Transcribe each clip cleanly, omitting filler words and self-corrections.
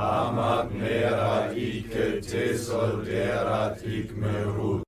Amagnerat ike te solderat ik merut.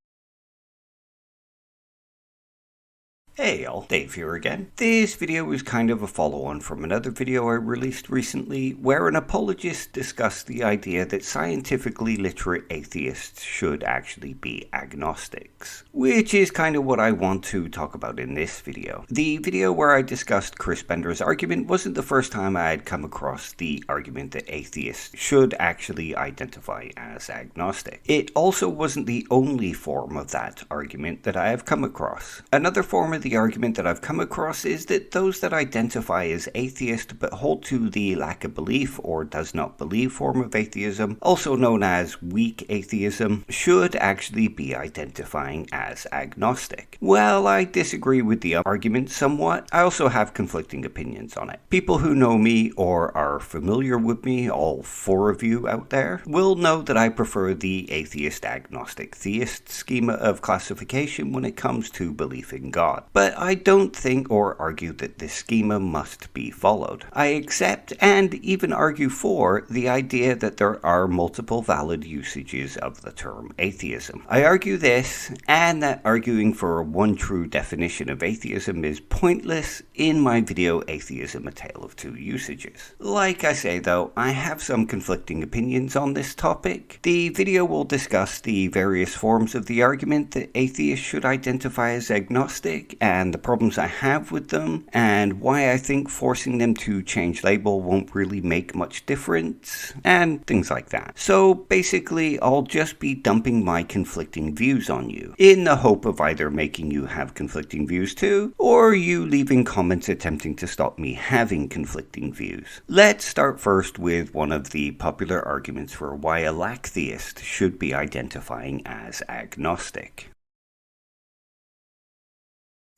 Hey y'all, Dave here again. This video is kind of a follow-on from another video I released recently where an apologist discussed the idea that scientifically literate atheists should actually be agnostics, which is kind of what I want to talk about in this video. The video where I discussed Chris Bender's argument wasn't the first time I had come across the argument that atheists should actually identify as agnostic. It also wasn't the only form of that argument that I have come across. Another form of the argument that I've come across is that those that identify as atheist but hold to the lack of belief or does not believe form of atheism, also known as weak atheism, should actually be identifying as agnostic. Well, I disagree with the argument somewhat. I also have conflicting opinions on it. People who know me or are familiar with me, all four of you out there, will know that I prefer the atheist, agnostic, theist schema of classification when it comes to belief in God. But I don't think or argue that this schema must be followed. I accept and even argue for the idea that there are multiple valid usages of the term atheism. I argue this and that arguing for one true definition of atheism is pointless in my video Atheism: A Tale of Two Usages. Like I say though, I have some conflicting opinions on this topic. The video will discuss the various forms of the argument that atheists should identify as agnostic and the problems I have with them, and why I think forcing them to change label won't really make much difference, and things like that. So basically, I'll just be dumping my conflicting views on you, in the hope of either making you have conflicting views too, or you leaving comments attempting to stop me having conflicting views. Let's start first with one of the popular arguments for why a Lacktheist should be identifying as agnostic.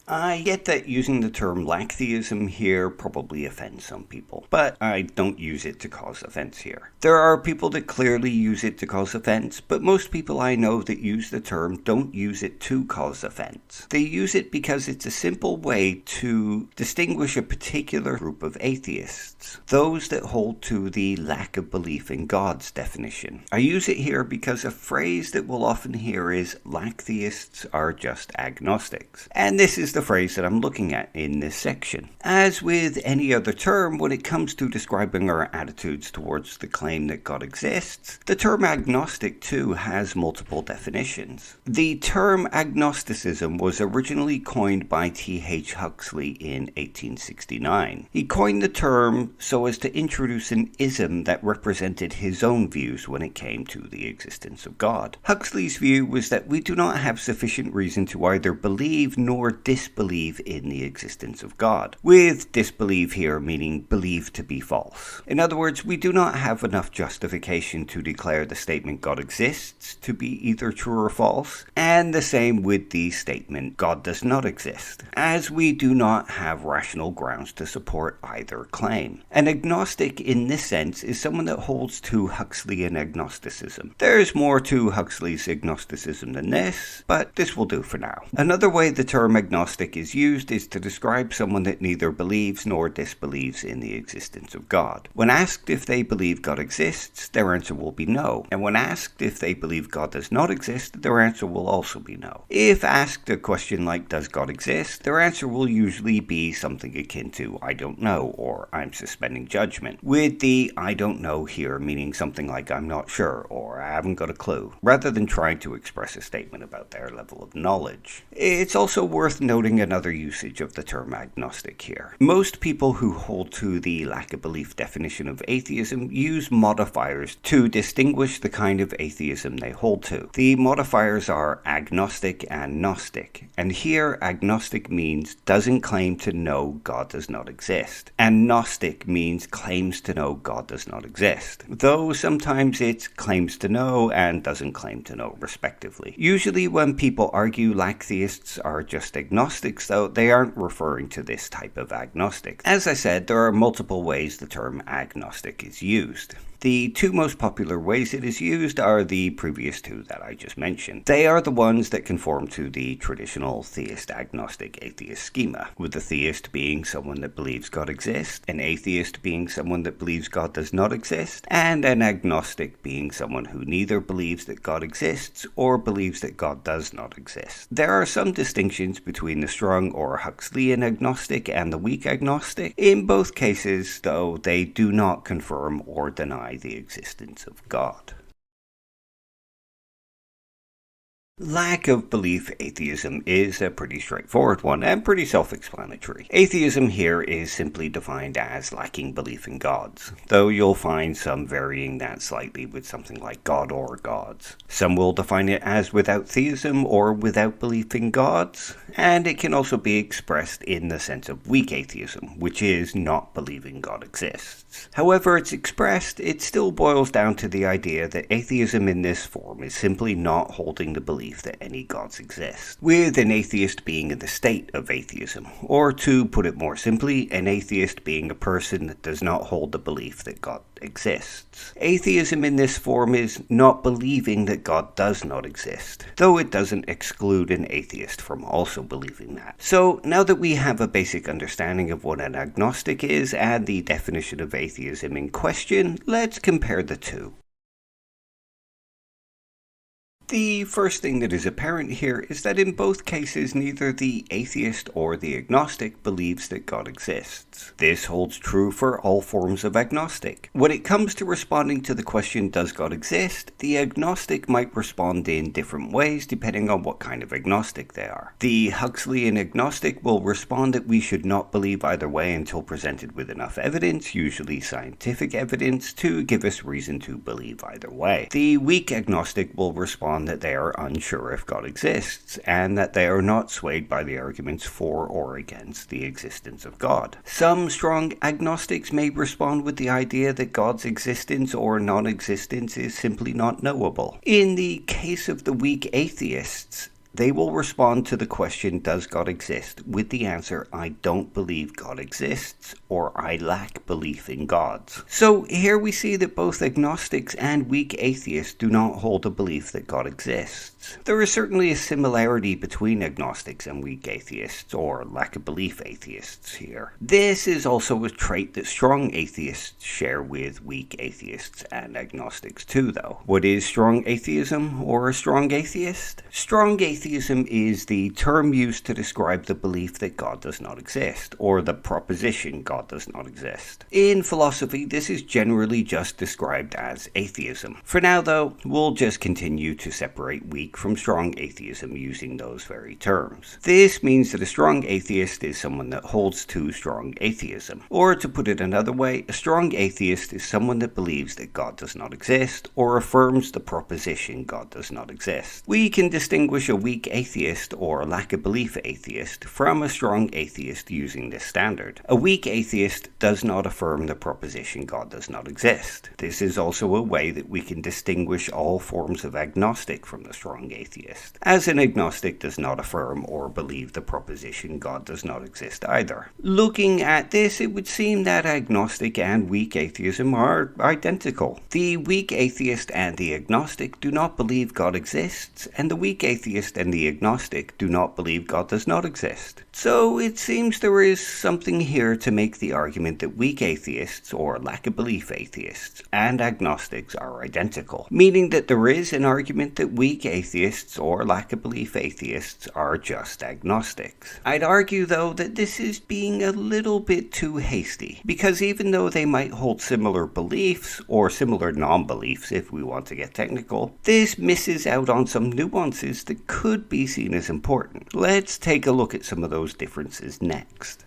I get that using the term Lacktheism here probably offends some people, but I don't use it to cause offense here. There are people that clearly use it to cause offense, but most people I know that use the term don't use it to cause offense. They use it because it's a simple way to distinguish a particular group of atheists, those that hold to the lack of belief in God's definition. I use it here because a phrase that we'll often hear is Lacktheists are just agnostics, and this is the phrase that I'm looking at in this section. As with any other term, when it comes to describing our attitudes towards the claim that God exists, the term agnostic too has multiple definitions. The term agnosticism was originally coined by T.H. Huxley in 1869. He coined the term so as to introduce an ism that represented his own views when it came to the existence of God. Huxley's view was that we do not have sufficient reason to either believe nor disbelieve in the existence of God, with disbelieve here meaning believe to be false. In other words, we do not have enough justification to declare the statement God exists to be either true or false, and the same with the statement God does not exist, as we do not have rational grounds to support either claim. An agnostic in this sense is someone that holds to Huxleyan agnosticism. There's more to Huxley's agnosticism than this, but this will do for now. Another way the term agnostic is used is to describe someone that neither believes nor disbelieves in the existence of God. When asked if they believe God exists, their answer will be no, and when asked if they believe God does not exist, their answer will also be no. If asked a question like does God exist, their answer will usually be something akin to I don't know or I'm suspending judgment, with the I don't know here meaning something like I'm not sure or I haven't got a clue, rather than trying to express a statement about their level of knowledge. It's also worth noting another usage of the term agnostic here. Most people who hold to the lack of belief definition of atheism use modifiers to distinguish the kind of atheism they hold to. The modifiers are agnostic and gnostic, and here agnostic means doesn't claim to know God does not exist, and gnostic means claims to know God does not exist, though sometimes it's claims to know and doesn't claim to know respectively. Usually when people argue Lacktheists are just agnostics though, they aren't referring to this type of agnostic. As I said, there are multiple ways the term agnostic is used. The two most popular ways it is used are the previous two that I just mentioned. They are the ones that conform to the traditional theist, agnostic, atheist schema, with the theist being someone that believes God exists, an atheist being someone that believes God does not exist, and an agnostic being someone who neither believes that God exists or believes that God does not exist. There are some distinctions between the strong or Huxleyan agnostic and the weak agnostic. In both cases, though, they do not confirm or deny the existence of God. Lack of belief atheism is a pretty straightforward one and pretty self-explanatory. Atheism here is simply defined as lacking belief in gods, though you'll find some varying that slightly with something like God or gods. Some will define it as without theism or without belief in gods, and it can also be expressed in the sense of weak atheism, which is not believing God exists. However it's expressed, it still boils down to the idea that atheism in this form is simply not holding the belief that any gods exist, with an atheist being in the state of atheism, or to put it more simply, an atheist being a person that does not hold the belief that God exists. Atheism in this form is not believing that God does not exist, though it doesn't exclude an atheist from also believing that. So now that we have a basic understanding of what an agnostic is and the definition of atheism in question, let's compare the two. The first thing that is apparent here is that in both cases neither the atheist or the agnostic believes that God exists. This holds true for all forms of agnostic. When it comes to responding to the question, does God exist, the agnostic might respond in different ways depending on what kind of agnostic they are. The Huxleyan agnostic will respond that we should not believe either way until presented with enough evidence, usually scientific evidence, to give us reason to believe either way. The weak agnostic will respond that they are unsure if God exists, and that they are not swayed by the arguments for or against the existence of God. Some strong agnostics may respond with the idea that God's existence or non-existence is simply not knowable. In the case of the weak atheists, they will respond to the question, does God exist, with the answer, I don't believe God exists, or I lack belief in gods. So here we see that both agnostics and weak atheists do not hold a belief that God exists. There is certainly a similarity between agnostics and weak atheists, or lack of belief atheists here. This is also a trait that strong atheists share with weak atheists and agnostics too, though. What is strong atheism, or a strong atheist? Strong atheism is the term used to describe the belief that God does not exist, or the proposition God does not exist. In philosophy, this is generally just described as atheism. For now, though, we'll just continue to separate weak from strong atheism using those very terms. This means that a strong atheist is someone that holds to strong atheism. Or to put it another way, a strong atheist is someone that believes that God does not exist, or affirms the proposition God does not exist. We can distinguish a weak atheist or lack of belief atheist from a strong atheist using this standard. A weak atheist does not affirm the proposition God does not exist. This is also a way that we can distinguish all forms of agnostic from the strong atheist, as an agnostic does not affirm or believe the proposition God does not exist either. Looking at this, it would seem that agnostic and weak atheism are identical. The weak atheist and the agnostic do not believe God exists, and the weak atheist and the agnostic do not believe God does not exist. So it seems there is something here to make the argument that weak atheists, or lack of belief atheists, and agnostics are identical, meaning that there is an argument that weak atheists or lack of belief atheists are just agnostics. I'd argue, though, that this is being a little bit too hasty, because even though they might hold similar beliefs, or similar non-beliefs if we want to get technical, this misses out on some nuances that could be seen as important. Let's take a look at some of those differences next.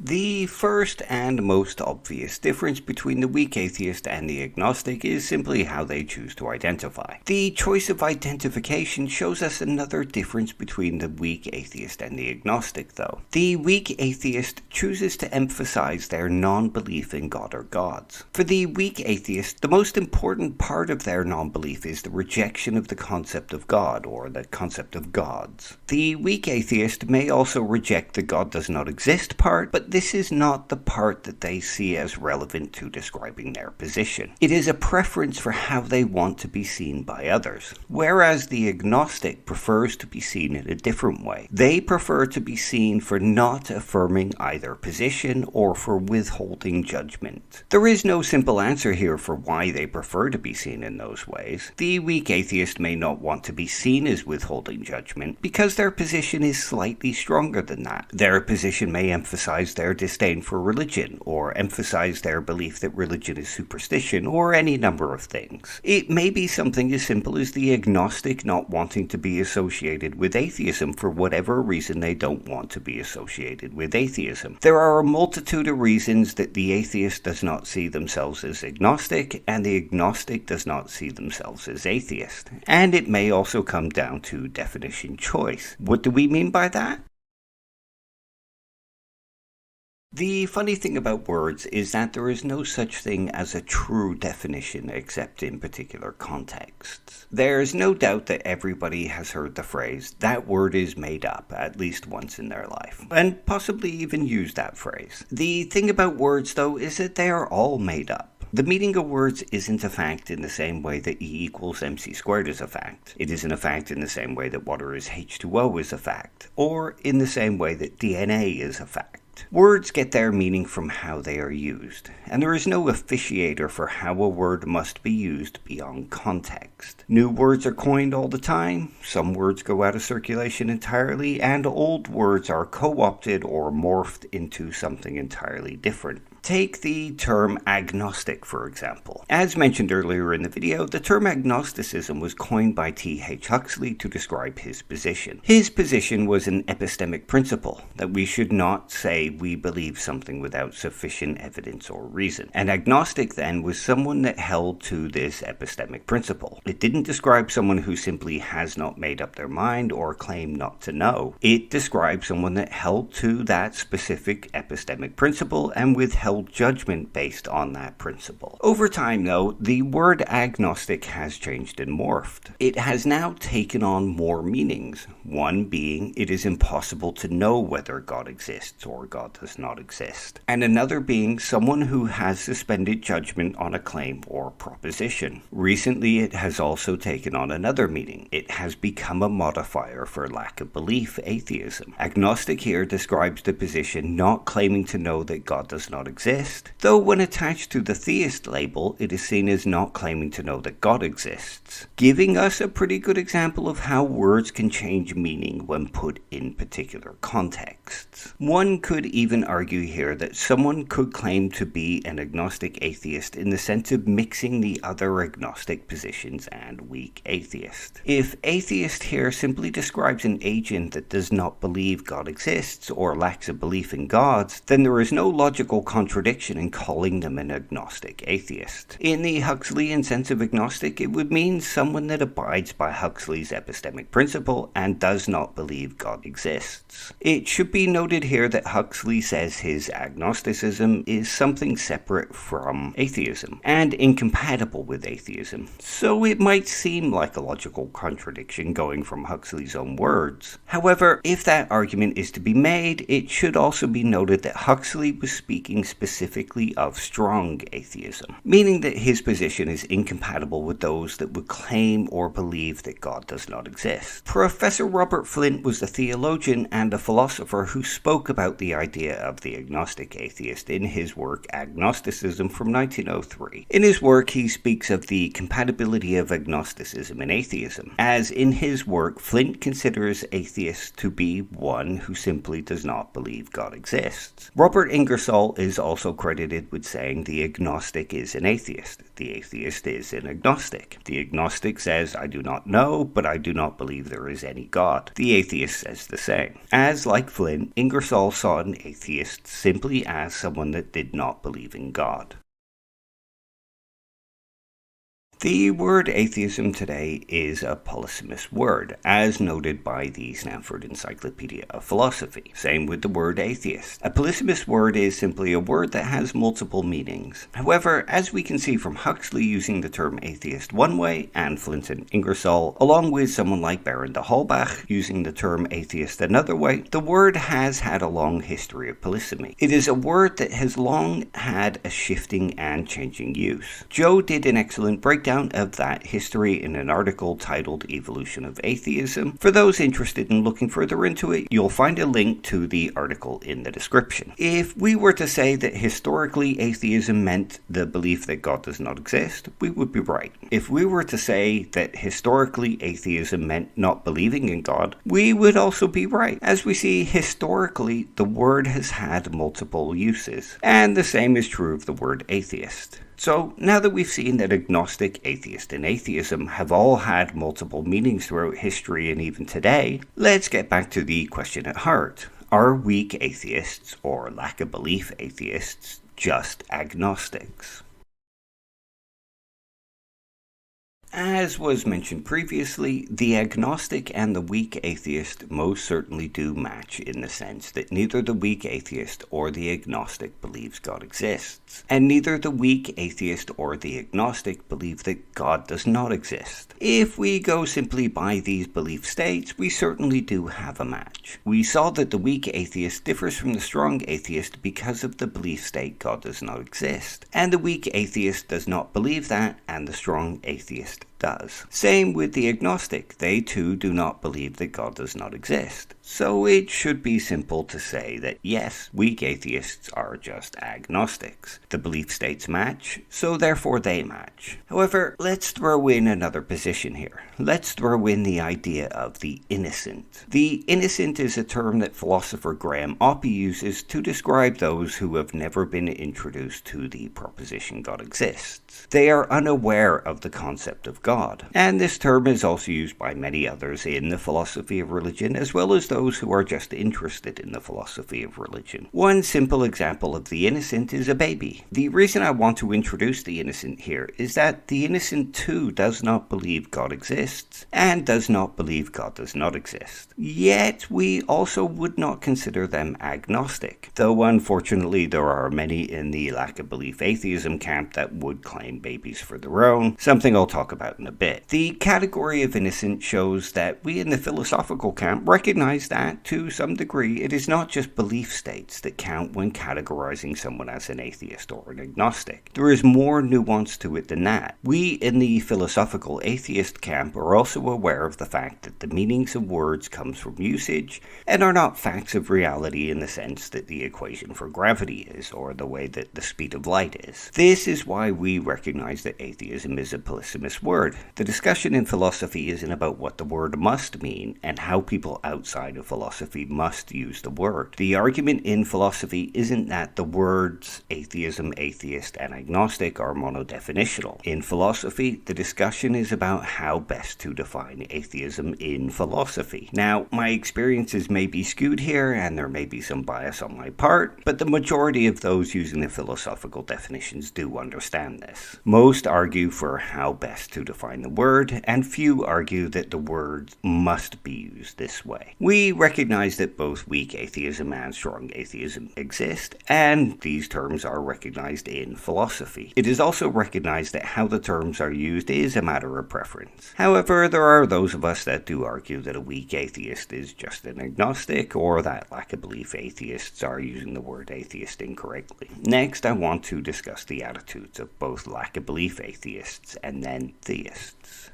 The first and most obvious difference between the weak atheist and the agnostic is simply how they choose to identify. The choice of identification shows us another difference between the weak atheist and the agnostic, though. The weak atheist chooses to emphasize their non-belief in God or gods. For the weak atheist, the most important part of their non-belief is the rejection of the concept of God, or the concept of gods. The weak atheist may also reject the God does not exist part, but but this is not the part that they see as relevant to describing their position. It is a preference for how they want to be seen by others, whereas the agnostic prefers to be seen in a different way. They prefer to be seen for not affirming either position or for withholding judgment. There is no simple answer here for why they prefer to be seen in those ways. The weak atheist may not want to be seen as withholding judgment because their position is slightly stronger than that. Their position may emphasize their disdain for religion, or emphasize their belief that religion is superstition, or any number of things. It may be something as simple as the agnostic not wanting to be associated with atheism for whatever reason they don't want to be associated with atheism. There are a multitude of reasons that the atheist does not see themselves as agnostic, and the agnostic does not see themselves as atheist. And it may also come down to definition choice. What do we mean by that? The funny thing about words is that there is no such thing as a true definition except in particular contexts. There's no doubt that everybody has heard the phrase, "that word is made up," at least once in their life, and possibly even used that phrase. The thing about words, though, is that they are all made up. The meaning of words isn't a fact in the same way that E equals MC squared is a fact. It isn't a fact in the same way that water is H2O is a fact, or in the same way that DNA is a fact. Words get their meaning from how they are used, and there is no officiator for how a word must be used beyond context. New words are coined all the time, some words go out of circulation entirely, and old words are co-opted or morphed into something entirely different. Take the term agnostic, for example. As mentioned earlier in the video, the term agnosticism was coined by T.H. Huxley to describe his position. His position was an epistemic principle, that we should not say we believe something without sufficient evidence or reason. An agnostic, then, was someone that held to this epistemic principle. It didn't describe someone who simply has not made up their mind or claim not to know. It described someone that held to that specific epistemic principle and withheld judgment based on that principle. Over time, though, the word agnostic has changed and morphed. It has now taken on more meanings, one being it is impossible to know whether God exists or God does not exist, and another being someone who has suspended judgment on a claim or proposition. Recently, it has also taken on another meaning. It has become a modifier for lack of belief, atheism. Agnostic here describes the position not claiming to know that God does not exist, though when attached to the theist label, it is seen as not claiming to know that God exists, giving us a pretty good example of how words can change meaning when put in particular contexts. One could even argue here that someone could claim to be an agnostic atheist in the sense of mixing the other agnostic positions and weak atheist. If atheist here simply describes an agent that does not believe God exists or lacks a belief in gods, then there is no logical contradiction in calling them an agnostic atheist. In the Huxleyan sense of agnostic, it would mean someone that abides by Huxley's epistemic principle and does not believe God exists. It should be noted here that Huxley says his agnosticism is something separate from atheism and incompatible with atheism, so it might seem like a logical contradiction going from Huxley's own words. However, if that argument is to be made, it should also be noted that Huxley was speaking specifically of strong atheism, meaning that his position is incompatible with those that would claim or believe that God does not exist. Professor Robert Flint was a theologian and a philosopher who spoke about the idea of the agnostic atheist in his work Agnosticism from 1903. In his work, he speaks of the compatibility of agnosticism and atheism, as in his work, Flint considers atheists to be one who simply does not believe God exists. Robert Ingersoll is also credited with saying the agnostic is an atheist. The atheist is an agnostic. The agnostic says, "I do not know, but I do not believe there is any God." The atheist says the same. As, like Flint, Ingersoll saw an atheist simply as someone that did not believe in God. The word atheism today is a polysemous word, as noted by the Stanford Encyclopedia of Philosophy. Same with the word atheist. A polysemous word is simply a word that has multiple meanings. However, as we can see from Huxley using the term atheist one way, and Flint and Ingersoll, along with someone like Baron de Holbach using the term atheist another way, the word has had a long history of polysemy. It is a word that has long had a shifting and changing use. Joe did an excellent breakdown of that history in an article titled Evolution of Atheism. For those interested in looking further into it, you'll find a link to the article in the description. If we were to say that historically atheism meant the belief that God does not exist, we would be right. If we were to say that historically atheism meant not believing in God, we would also be right. As we see, historically the word has had multiple uses, and the same is true of the word atheist. So, now that we've seen that agnostic, atheist, and atheism have all had multiple meanings throughout history and even today, let's get back to the question at heart. Are weak atheists, or lack-of-belief atheists, just agnostics? As was mentioned previously, the agnostic and the weak atheist most certainly do match in the sense that neither the weak atheist or the agnostic believes God exists, and neither the weak atheist or the agnostic believe that God does not exist. If we go simply by these belief states, we certainly do have a match. We saw that the weak atheist differs from the strong atheist because of the belief state God does not exist, and the weak atheist does not believe that, and the strong atheist does. Same with the agnostic. They too do not believe that God does not exist. So it should be simple to say that yes, weak atheists are just agnostics. The belief states match, so therefore they match. However, let's throw in another position here. Let's throw in the idea of the innocent. The innocent is a term that philosopher Graham Oppy uses to describe those who have never been introduced to the proposition God exists. They are unaware of the concept of God. And this term is also used by many others in the philosophy of religion, as well as those who are just interested in the philosophy of religion. One simple example of the innocent is a baby. The reason I want to introduce the innocent here is that the innocent too does not believe God exists, and does not believe God does not exist. Yet we also would not consider them agnostic, though unfortunately there are many in the lack-of-belief atheism camp that would claim babies for their own, something I'll talk about in a bit. The category of innocent shows that we in the philosophical camp recognize that, to some degree, it is not just belief states that count when categorizing someone as an atheist or an agnostic. There is more nuance to it than that. We in the philosophical atheist camp are also aware of the fact that the meanings of words comes from usage and are not facts of reality in the sense that the equation for gravity is, or the way that the speed of light is. This is why we recognize that atheism is a polysemous word. The discussion in philosophy isn't about what the word must mean and how people outside of philosophy must use the word. The argument in philosophy isn't that the words atheism, atheist, and agnostic are monodefinitional. In philosophy, the discussion is about how best to define atheism in philosophy. Now, my experiences may be skewed here, and there may be some bias on my part, but the majority of those using the philosophical definitions do understand this. Most argue for how best to define the word, and few argue that the word must be used this way. We recognize that both weak atheism and strong atheism exist, and these terms are recognized in philosophy. It is also recognized that how the terms are used is a matter of preference. However, there are those of us that do argue that a weak atheist is just an agnostic, or that lack-of-belief atheists are using the word atheist incorrectly. Next, I want to discuss the attitudes of both lack-of-belief atheists and then theists.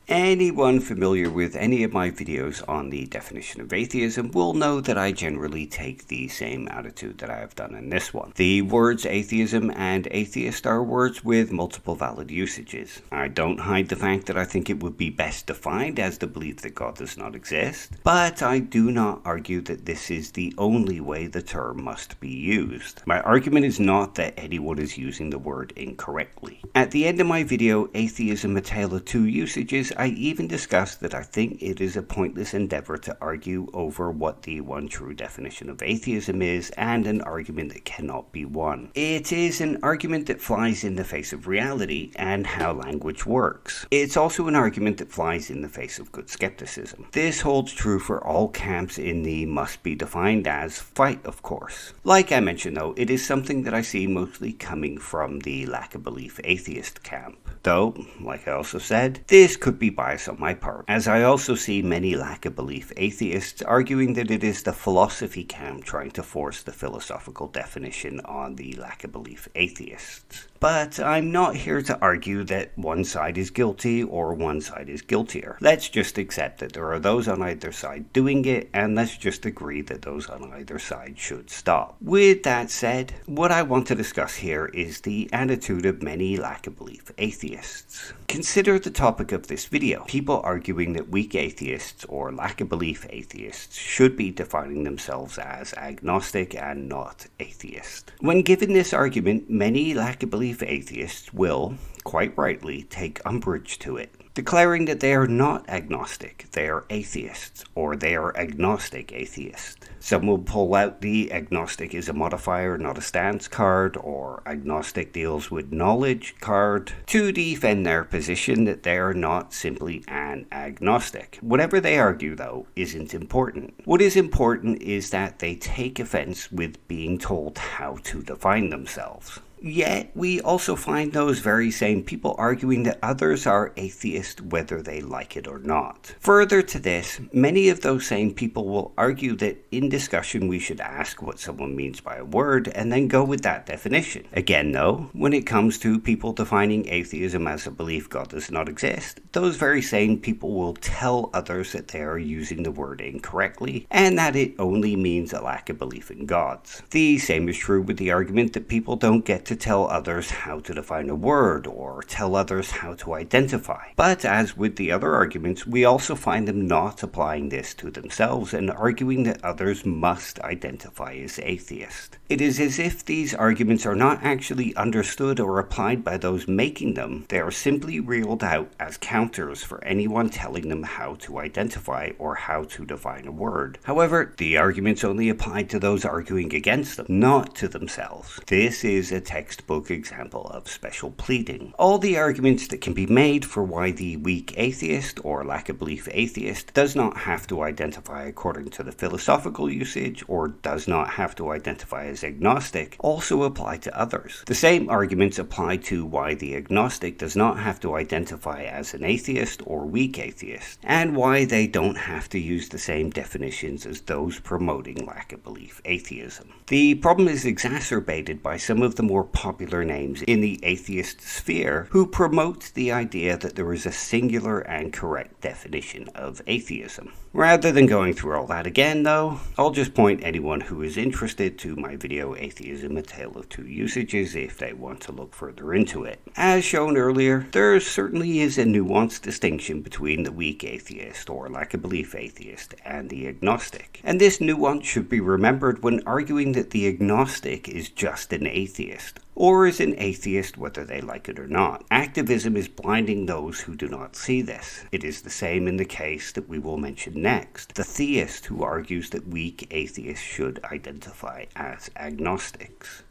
Anyone familiar with any of my videos on the definition of atheism will know that I generally take the same attitude that I have done in this one. The words atheism and atheist are words with multiple valid usages. I don't hide the fact that I think it would be best defined as the belief that God does not exist, but I do not argue that this is the only way the term must be used. My argument is not that anyone is using the word incorrectly. At the end of my video, Atheism: A Tale of Two Usages, I even discussed that I think it is a pointless endeavor to argue over what the one true definition of atheism is, and an argument that cannot be won. It is an argument that flies in the face of reality and how language works. It's also an argument that flies in the face of good skepticism. This holds true for all camps in the must be defined as fight, of course. Like I mentioned though, it is something that I see mostly coming from the lack of belief atheist camp. Though, like I also said, this could be bias on my part, as I also see many lack of belief atheists arguing that it is the philosophy camp trying to force the philosophical definition on the lack of belief atheists. But I'm not here to argue that one side is guilty or one side is guiltier. Let's just accept that there are those on either side doing it, and let's just agree that those on either side should stop. With that said, what I want to discuss here is the attitude of many lack of belief atheists. Consider the topic of this video: people arguing that weak atheists or lack of belief atheists should be defining themselves as agnostic and not atheist. When given this argument, many lack of belief atheists will, quite rightly, take umbrage to it, declaring that they are not agnostic, they are atheists, or they are agnostic atheists. Some will pull out the agnostic is a modifier, not a stance card, or agnostic deals with knowledge card, to defend their position that they are not simply an agnostic. Whatever they argue, though, isn't important. What is important is that they take offense with being told how to define themselves. Yet, we also find those very same people arguing that others are atheist whether they like it or not. Further to this, many of those same people will argue that in discussion we should ask what someone means by a word and then go with that definition. Again though, when it comes to people defining atheism as a belief God does not exist, those very same people will tell others that they are using the word incorrectly and that it only means a lack of belief in gods. The same is true with the argument that people don't get to tell others how to define a word or tell others how to identify. But as with the other arguments, we also find them not applying this to themselves and arguing that others must identify as atheist. It is as if these arguments are not actually understood or applied by those making them. They are simply reeled out as counters for anyone telling them how to identify or how to define a word. However, the arguments only apply to those arguing against them, not to themselves. This is a textbook example of special pleading. All the arguments that can be made for why the weak atheist or lack of belief atheist does not have to identify according to the philosophical usage or does not have to identify as agnostic also apply to others. The same arguments apply to why the agnostic does not have to identify as an atheist or weak atheist, and why they don't have to use the same definitions as those promoting lack of belief atheism. The problem is exacerbated by some of the more popular names in the atheist sphere who promote the idea that there is a singular and correct definition of atheism. Rather than going through all that again though, I'll just point anyone who is interested to my video Atheism: A Tale of Two Usages if they want to look further into it. As shown earlier, there certainly is a nuanced distinction between the weak atheist or lack of belief atheist and the agnostic. And this nuance should be remembered when arguing that the agnostic is just an atheist, or is an atheist whether they like it or not. Activism is blinding those who do not see this. It is the same in the case that we will mention next, the theist who argues that weak atheists should identify as agnostics.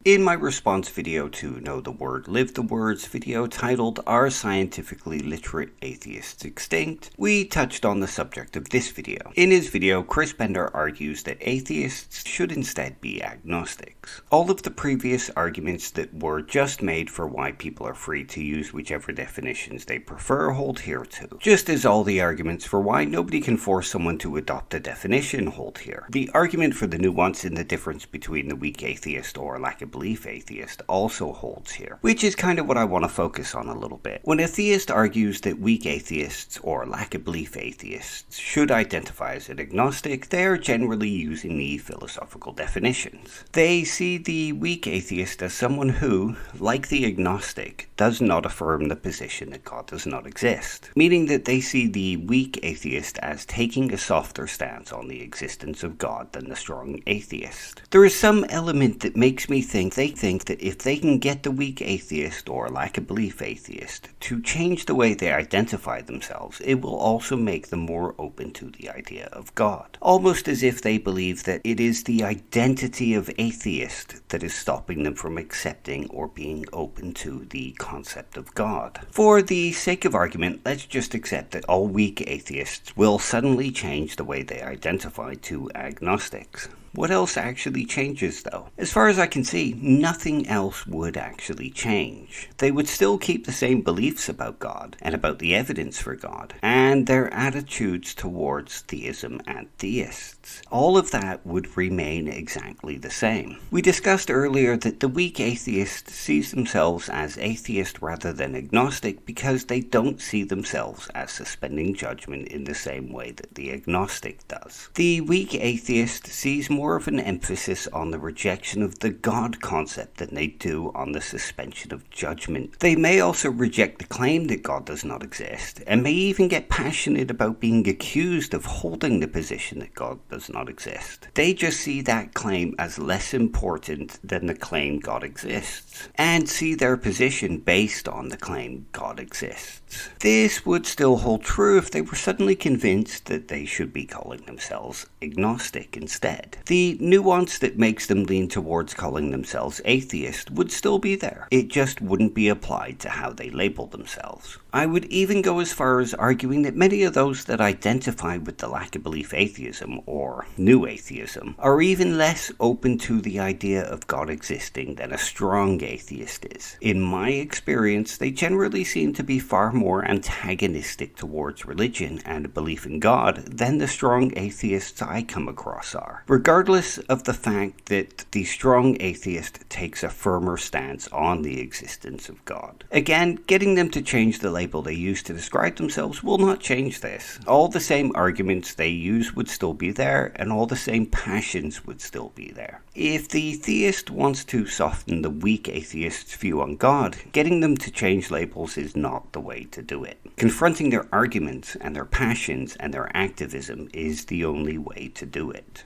In my response video to Know the Word, Live the Words video titled Are Scientifically Literate Atheists Extinct?, we touched on the subject of this video. In his video, Chris Bender argues that atheists should instead be agnostics. All of the previous arguments that were just made for why people are free to use whichever definitions they prefer hold here too, just as all the arguments for why nobody can force someone to adopt a definition hold here. The argument for the nuance in the difference between the weak atheist or lack of belief atheist also holds here, which is kind of what I want to focus on a little bit. When a theist argues that weak atheists or lack of belief atheists should identify as an agnostic, they are generally using the philosophical definitions. They see the weak atheist as someone who, like the agnostic, does not affirm the position that God does not exist, meaning that they see the weak atheist as taking a softer stance on the existence of God than the strong atheist. There is some element that makes me think think that if they can get the weak atheist or lack-of-belief atheist to change the way they identify themselves, it will also make them more open to the idea of God. Almost as if they believe that it is the identity of atheist that is stopping them from accepting or being open to the concept of God. For the sake of argument, let's just accept that all weak atheists will suddenly change the way they identify to agnostics. What else actually changes, though? As far as I can see, nothing else would actually change. They would still keep the same beliefs about God and about the evidence for God, and their attitudes towards theism and theists. All of that would remain exactly the same. We discussed earlier that the weak atheist sees themselves as atheist rather than agnostic because they don't see themselves as suspending judgment in the same way that the agnostic does. The weak atheist sees more of an emphasis on the rejection of the God concept than they do on the suspension of judgment. They may also reject the claim that God does not exist, and may even get passionate about being accused of holding the position that God does not exist. They just see that claim as less important than the claim God exists, and see their position based on the claim God exists. This would still hold true if they were suddenly convinced that they should be calling themselves agnostic instead. The nuance that makes them lean towards calling themselves atheist would still be there. It just wouldn't be applied to how they label themselves. I would even go as far as arguing that many of those that identify with the lack-of-belief atheism, or new atheism, are even less open to the idea of God existing than a strong atheist is. In my experience, they generally seem to be far more antagonistic towards religion and a belief in God than the strong atheists I come across are, regardless of the fact that the strong atheist takes a firmer stance on the existence of God. Again, getting them to change the label they use to describe themselves will not change this. All the same arguments they use would still be there, and all the same passions would still be there. If the theist wants to soften the weak atheist's view on God, getting them to change labels is not the way to do it. Confronting their arguments and their passions and their activism is the only way to do it.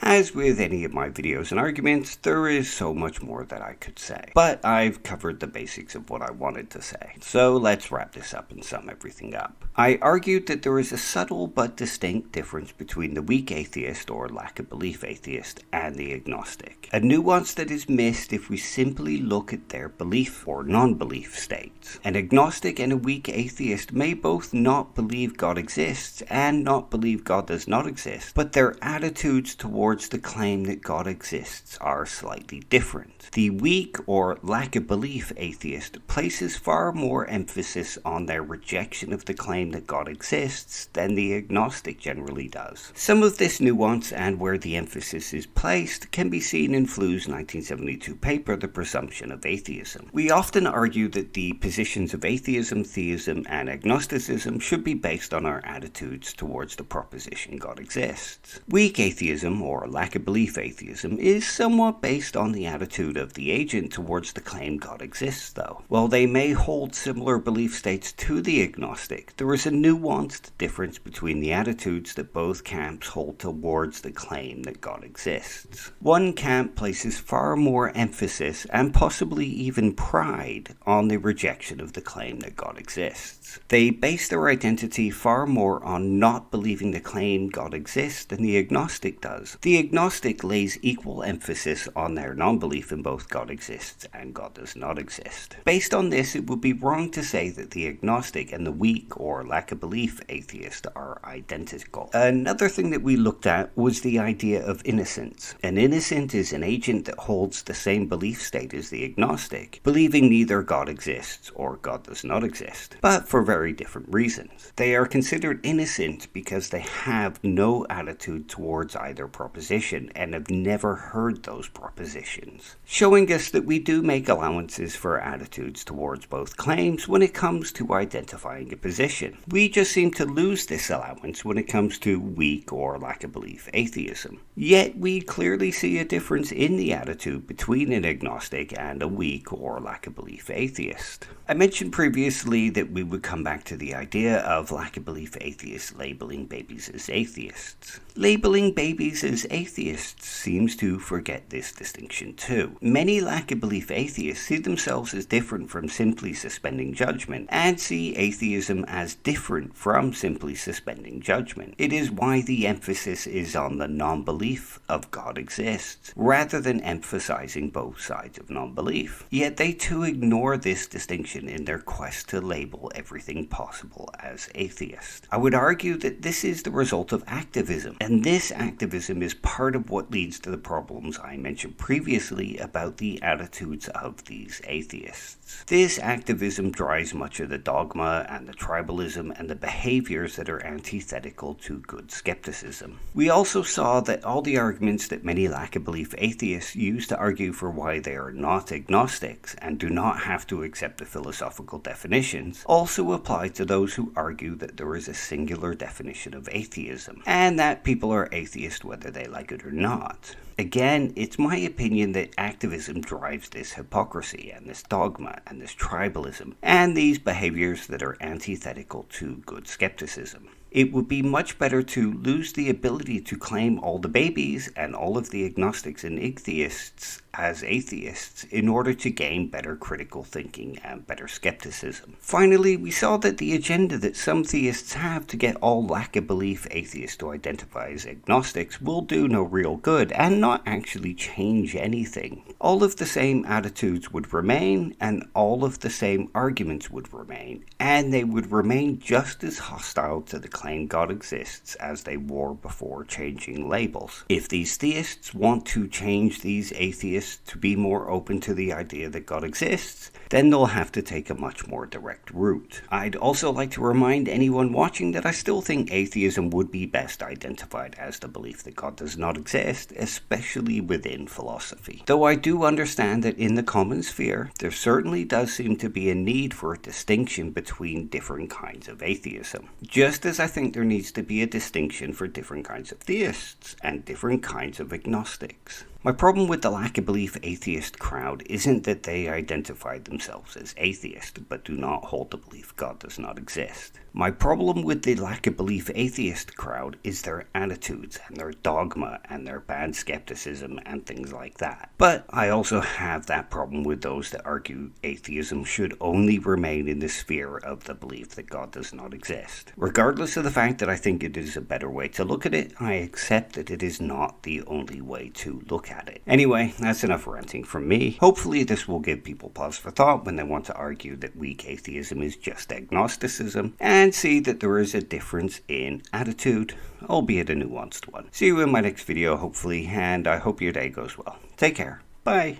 As with any of my videos and arguments, there is so much more that I could say, but I've covered the basics of what I wanted to say, so let's wrap this up and sum everything up. I argued that there is a subtle but distinct difference between the weak atheist or lack-of-belief atheist and the agnostic, a nuance that is missed if we simply look at their belief or non-belief states. An agnostic and a weak atheist may both not believe God exists and not believe God does not exist, but their attitudes towards the claim that God exists are slightly different. The weak or lack-of-belief atheist places far more emphasis on their rejection of the claim that God exists than the agnostic generally does. Some of this nuance and where the emphasis is placed can be seen in Flu's 1972 paper, The Presumption of Atheism. We often argue that the positions of atheism, theism, and agnosticism should be based on our attitudes towards the proposition God exists. Weak atheism, or lack-of-belief atheism, is somewhat based on the attitude of the agent towards the claim God exists, though. While they may hold similar belief states to the agnostic, there is a nuanced difference between the attitudes that both camps hold towards the claim that God exists. One camp places far more emphasis, and possibly even pride, on the rejection of the claim that God exists. They base their identity far more on not believing the claim God exists than the agnostic does. The agnostic lays equal emphasis on their non-belief in both God exists and God does not exist. Based on this, it would be wrong to say that the agnostic and the weak or lack-of-belief atheist are identical. Another thing that we looked at was the idea of innocence. An innocent is an agent that holds the same belief state as the agnostic, believing neither God exists or God does not exist, but for very different reasons. They are considered innocent because they have no attitude towards either proposition and have never heard those propositions, showing us that we do make allowances for attitudes towards both claims when it comes to identifying a position. We just seem to lose this allowance when it comes to weak or lack-of-belief atheism. Yet we clearly see a difference in the attitude between an agnostic and a weak or lack-of-belief atheist. I mentioned previously that we would come back to the idea of lack-of-belief atheists labeling babies as atheists. Labeling babies as atheists seems to forget this distinction too. Many lack-of-belief atheists see themselves as different from simply suspending judgment, and see atheism as different from simply suspending judgment. It is why the emphasis is on the non-belief of God exists, rather than emphasizing both sides of non-belief. Yet they too ignore this distinction in their quest to label everything possible as atheist. I would argue that this is the result of activism, and this activism is part of what leads to the problems I mentioned previously about the attitudes of these atheists. This activism drives much of the dogma and the tribalism and the behaviors that are antithetical to good skepticism. We also saw that all the arguments that many lack-of-belief atheists use to argue for why they are not agnostics and do not have to accept the philosophical definitions also apply to those who argue that there is a singular definition of atheism, and that people are atheist whether they like it or not. Again, it's my opinion that activism drives this hypocrisy and this dogma and this tribalism and these behaviors that are antithetical to good skepticism. It would be much better to lose the ability to claim all the babies and all of the agnostics and atheists as atheists in order to gain better critical thinking and better skepticism. Finally, we saw that the agenda that some theists have to get all lack-of-belief atheists to identify as agnostics will do no real good and not actually change anything. All of the same attitudes would remain, and all of the same arguments would remain, and they would remain just as hostile to the claim God exists as they were before changing labels. If these theists want to change these atheists to be more open to the idea that God exists, then they'll have to take a much more direct route. I'd also like to remind anyone watching that I still think atheism would be best identified as the belief that God does not exist, especially within philosophy. Though I do understand that in the common sphere, there certainly does seem to be a need for a distinction between different kinds of atheism. Just as I think there needs to be a distinction for different kinds of theists and different kinds of agnostics. My problem with the lack-of-belief atheist crowd isn't that they identify themselves as atheist but do not hold the belief God does not exist. My problem with the lack-of-belief atheist crowd is their attitudes and their dogma and their bad skepticism and things like that. But I also have that problem with those that argue atheism should only remain in the sphere of the belief that God does not exist. Regardless of the fact that I think it is a better way to look at it, I accept that it is not the only way to look at it. Anyway, that's enough ranting from me. Hopefully this will give people pause for thought when they want to argue that weak atheism is just agnosticism, and see that there is a difference in attitude, albeit a nuanced one. See you in my next video, hopefully, and I hope your day goes well. Take care. Bye.